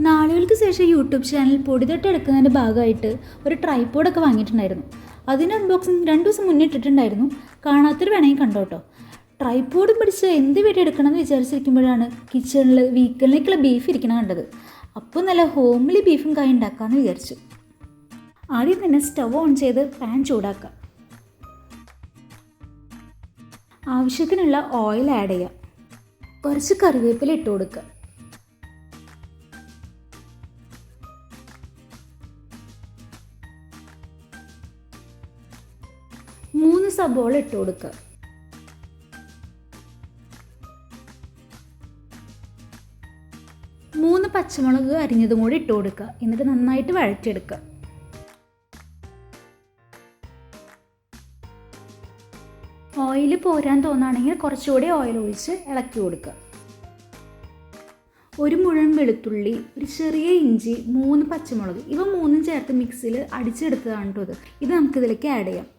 നാളുകൾക്ക് ശേഷം YouTube channel പൊടി തൊട്ടെടുക്കുന്നതിൻ്റെ ഭാഗമായിട്ട് ഒരു ട്രൈപോഡൊക്കെ വാങ്ങിയിട്ടുണ്ടായിരുന്നു. അതിൻ്റെ അൺബോക്സിങ് 2 ദിവസം മുന്നേ ഇട്ടിട്ടുണ്ടായിരുന്നു. കാണാത്തൊരു വേണമെങ്കിൽ കണ്ടോട്ടോ. ട്രൈപോഡും പിടിച്ച് എന്ത് വീഡിയോ എടുക്കണമെന്ന് വിചാരിച്ചിരിക്കുമ്പോഴാണ് കിച്ചണിൽ വീക്കിലേക്കുള്ള ബീഫ് ഇരിക്കണം കണ്ടത്. അപ്പോൾ നല്ല ഹോംലി ബീഫും കായ ഉണ്ടാക്കാമെന്ന് വിചാരിച്ചു. ആദ്യം തന്നെ സ്റ്റവ് ഓൺ ചെയ്ത് പാൻ ചൂടാക്കുക. ആവശ്യത്തിനുള്ള ഓയിൽ ആഡ് ചെയ്യുക. കുറച്ച് കറിവേപ്പില ഇട്ട് കൊടുക്കുക. മൂന്ന് സബോള ഇട്ട് കൊടുക്കുക. മൂന്ന് പച്ചമുളക് അരിഞ്ഞതും കൂടി ഇട്ട് കൊടുക്കുക. എന്നിട്ട് നന്നായിട്ട് വഴറ്റിയെടുക്കുക. ഓയിൽ പോരാൻ തോന്നുകയാണെങ്കിൽ കുറച്ചുകൂടി ഓയിൽ ഒഴിച്ച് ഇളക്കി കൊടുക്കുക. ഒരു മുഴുവൻ വെളുത്തുള്ളി, ഒരു ചെറിയ ഇഞ്ചി, 3 പച്ചമുളക്, ഇവ മൂന്നും ചേർത്ത് മിക്സിയിൽ അടിച്ചെടുത്തതാണ് കേട്ടോ. ഇത് നമുക്കിതിലേക്ക് ആഡ് ചെയ്യാം.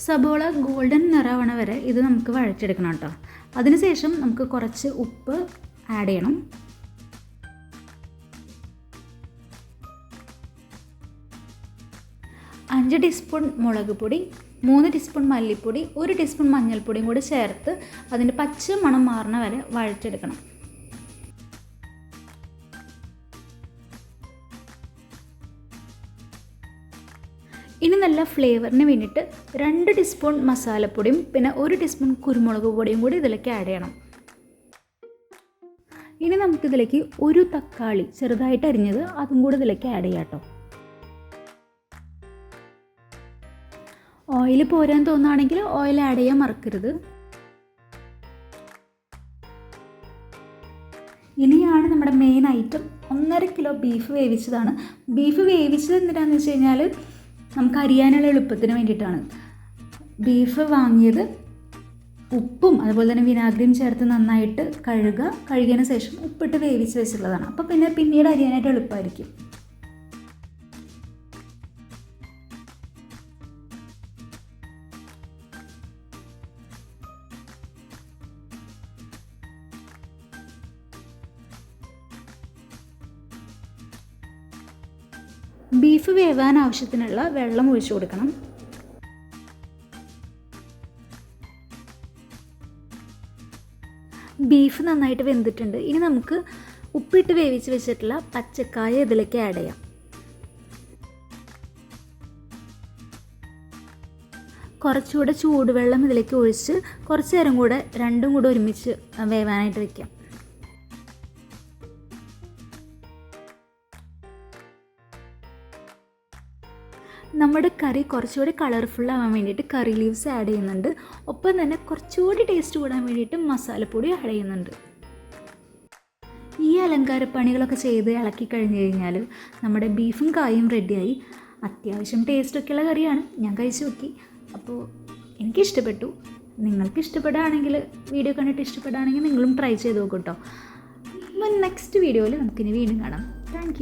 സബോള ഗോൾഡൻ നിറവണ വരെ ഇത് നമുക്ക് വഴറ്റിയെടുക്കണം കേട്ടോ. അതിനുശേഷം നമുക്ക് കുറച്ച് ഉപ്പ് ആഡ് ചെയ്യണം. അഞ്ച് ടീസ്പൂൺ മുളക് പൊടി, 3 ടീസ്പൂൺ മല്ലിപ്പൊടി, 1 ടീസ്പൂൺ മഞ്ഞൾപ്പൊടിയും കൂടി ചേർത്ത് അതിൻ്റെ പച്ച മണം മാറണ വരെ വഴറ്റിയെടുക്കണം. ഇനി നല്ല ഫ്ലേവറിന് വേണ്ടിയിട്ട് 2 ടീസ്പൂൺ മസാലപ്പൊടിയും പിന്നെ 1 ടീസ്പൂൺ കുരുമുളക് പൊടിയും കൂടി ഇതിലേക്ക് ആഡ് ചെയ്യണം. ഇനി നമുക്കിതിലേക്ക് ഒരു തക്കാളി ചെറുതായിട്ട് അരിഞ്ഞത് അതും കൂടി ഇതിലേക്ക് ആഡ് ചെയ്യാം കേട്ടോ. ഓയിൽ പോരാൻ തോന്നുകയാണെങ്കിൽ ഓയിൽ ആഡ് ചെയ്യാൻ മറക്കരുത്. ഇനിയാണ് നമ്മുടെ മെയിൻ ഐറ്റം. 1.5 കിലോ ബീഫ് വേവിച്ചതാണ്. ബീഫ് വേവിച്ചത് എന്തിനാണെന്ന് വെച്ച് കഴിഞ്ഞാൽ നമുക്ക് അരിയാനുള്ള എളുപ്പത്തിന് വേണ്ടിയിട്ടാണ്. ബീഫ് വാങ്ങിയത് ഉപ്പും അതുപോലെ തന്നെ വിനാഗിരിയും ചേർത്ത് നന്നായിട്ട് കഴുകിയതിന് ശേഷം ഉപ്പിട്ട് വേവിച്ച് വെച്ചിട്ടുള്ളതാണ്. അപ്പോൾ പിന്നീട് അരിയാനായിട്ട് എളുപ്പമായിരിക്കും. ബീഫ് വേവാൻ ആവശ്യത്തിനുള്ള വെള്ളം ഒഴിച്ചു കൊടുക്കണം. ബീഫ് നന്നായിട്ട് വെന്തിട്ടുണ്ട്. ഇനി നമുക്ക് ഉപ്പിട്ട് വേവിച്ച് വെച്ചിട്ടുള്ള പച്ചക്കായ ഇതിലേക്ക് ആഡ് ചെയ്യാം. കുറച്ചുകൂടെ ചൂടുവെള്ളം ഇതിലേക്ക് ഒഴിച്ച് കുറച്ച് നേരം കൂടെ രണ്ടും കൂടെ ഒരുമിച്ച് വേവാനായിട്ട് വയ്ക്കാം. നമ്മുടെ കറി കുറച്ചുകൂടി കളർഫുള്ളാവാൻ വേണ്ടിയിട്ട് കറി ലീവ്സ് ആഡ് ചെയ്യുന്നുണ്ട്. ഒപ്പം തന്നെ കുറച്ചുകൂടി ടേസ്റ്റ് കൂടാൻ വേണ്ടിയിട്ട് മസാലപ്പൊടി ആഡ് ചെയ്യുന്നുണ്ട്. ഈ അലങ്കാരപ്പണികളൊക്കെ ചെയ്ത് ഇളക്കി കഴിഞ്ഞ് കഴിഞ്ഞാൽ നമ്മുടെ ബീഫും കായും റെഡിയായി. അത്യാവശ്യം ടേസ്റ്റൊക്കെയുള്ള കറിയാണ്. ഞാൻ കഴിച്ചു നോക്കി. അപ്പോൾ എനിക്കിഷ്ടപ്പെട്ടു. നിങ്ങൾക്ക് ഇഷ്ടപ്പെടുകയാണെങ്കിൽ, വീഡിയോ കണ്ടിട്ട് ഇഷ്ടപ്പെടുകയാണെങ്കിൽ നിങ്ങളും ട്രൈ ചെയ്ത് നോക്കൂ കേട്ടോ. അപ്പോൾ നെക്സ്റ്റ് വീഡിയോയിൽ നമുക്കിനി വീണ്ടും കാണാം. താങ്ക്